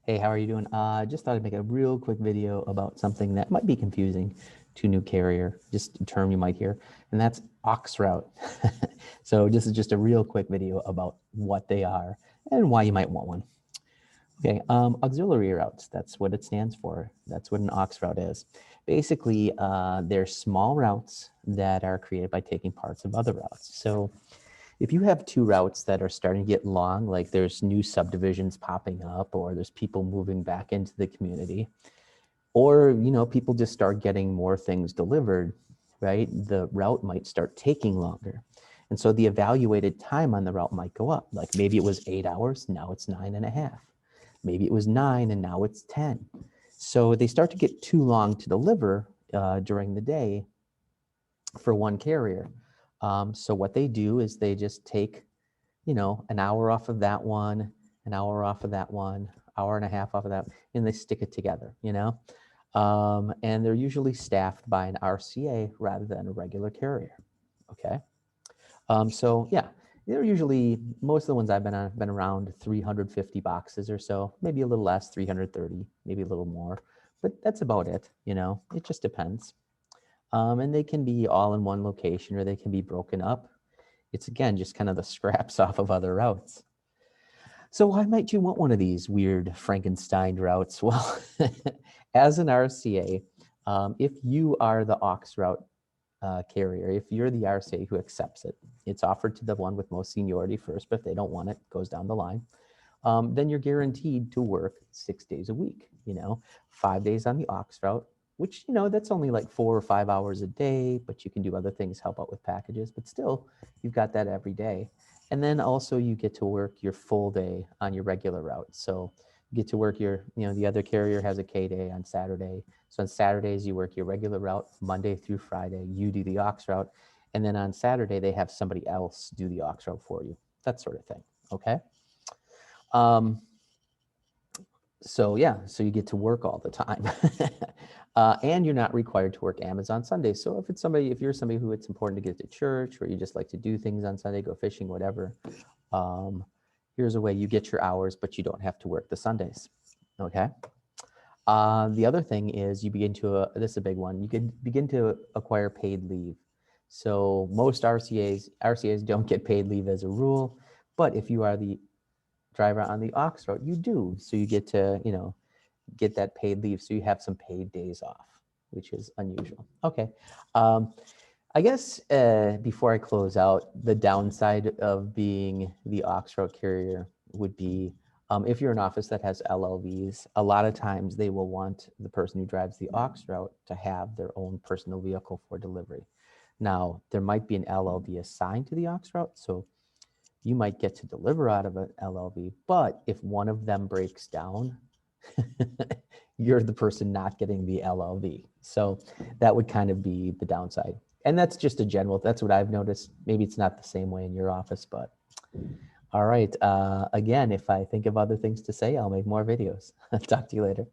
Hey, how are you doing? Just thought I'd make a real quick video about something that might be confusing to new carrier, just a term you might hear, and that's aux route. So this is just a real quick video about what they are and why you might want one. Okay, auxiliary routes, that's what it stands for. That's what an aux route is. Basically, they're small routes that are created by taking parts of other routes. So if you have two routes that are starting to get long, like there's new subdivisions popping up, or there's people moving back into the community, or people just start getting more things delivered, right? The route might start taking longer. And so the evaluated time on the route might go up. Like maybe it was 8 hours, now it's 9.5. Maybe it was 9 and now it's 10. So they start to get too long to deliver during the day for one carrier. So what they do is they just take, an hour off of that one, an hour off of that one, hour and a half off of that, and they stick it together, and they're usually staffed by an RCA rather than a regular carrier. Okay. So yeah, they're usually, most of the ones I've been on have been around 350 boxes or so, maybe a little less, 330, maybe a little more, but that's about it. It just depends. And they can be all in one location or they can be broken up. It's again, just kind of the scraps off of other routes. So why might you want one of these weird Frankenstein routes? Well, as an RCA, if you are the aux route carrier, if you're the RCA who accepts it, it's offered to the one with most seniority first, but if they don't want it, it goes down the line. Then you're guaranteed to work 6 days a week, 5 days on the aux route, which, that's only like 4 or 5 hours a day, but you can do other things, help out with packages, but still you've got that every day. And then also you get to work your full day on your regular route. So you get to work your, the other carrier has a K day on Saturday. So on Saturdays, you work your regular route Monday through Friday, you do the aux route. And then on Saturday, they have somebody else do the aux route for you, that sort of thing. Okay. So yeah, so you get to work all the time. And you're not required to work Amazon Sundays. So if you're somebody who it's important to get to church, or you just like to do things on Sunday, go fishing, whatever, here's a way you get your hours, but you don't have to work the Sundays. Okay. The other thing is you begin to, this is a big one, you can begin to acquire paid leave. So most RCAs don't get paid leave as a rule, but if you are the driver on the aux route, you do. So you get to, get that paid leave. So you have some paid days off, which is unusual. Okay. I guess before I close out, the downside of being the aux route carrier would be if you're an office that has LLVs, a lot of times they will want the person who drives the aux route to have their own personal vehicle for delivery. Now, there might be an LLV assigned to the aux route, so you might get to deliver out of an LLV, but if one of them breaks down, you're the person not getting the LLV. So that would kind of be the downside. And that's just a general, that's what I've noticed. Maybe it's not the same way in your office, but all right. Again, if I think of other things to say, I'll make more videos. Talk to you later.